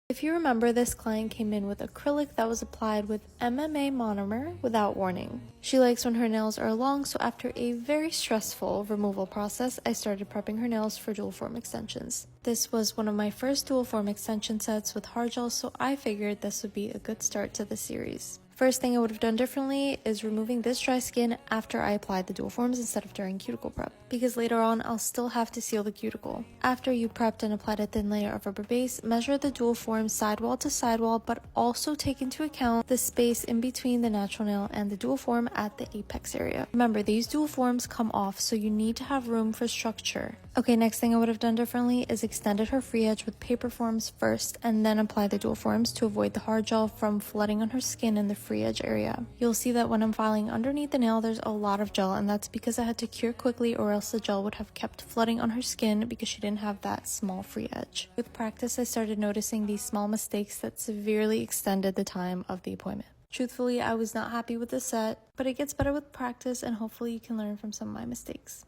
If you remember, this client came in with acrylic that was applied with MMA monomer without warning. She likes when her nails are long, so after a very stressful removal process, I started prepping her nails for dual form extensions. This was one of my first dual form extension sets with hard gel, so I figured this would be a good start to the series. First thing I would have done differently is removing this dry skin after I applied the dual forms instead of during cuticle prep, because later on I'll still have to seal the cuticle. After you prepped and applied a thin layer of rubber base, measure the dual form sidewall to sidewall, but also take into account the space in between the natural nail and the dual form at the apex area. Remember, these dual forms come off, so you need to have room for structure. Okay, next thing I would have done differently is extended her free edge with paper forms first and then apply the dual forms to avoid the hard gel from flooding on her skin in the free edge area. You'll see that when I'm filing underneath the nail, there's a lot of gel, and that's because I had to cure quickly or else the gel would have kept flooding on her skin because she didn't have that small free edge. With practice, I started noticing these small mistakes that severely extended the time of the appointment. Truthfully, I was not happy with the set, but it gets better with practice and hopefully you can learn from some of my mistakes.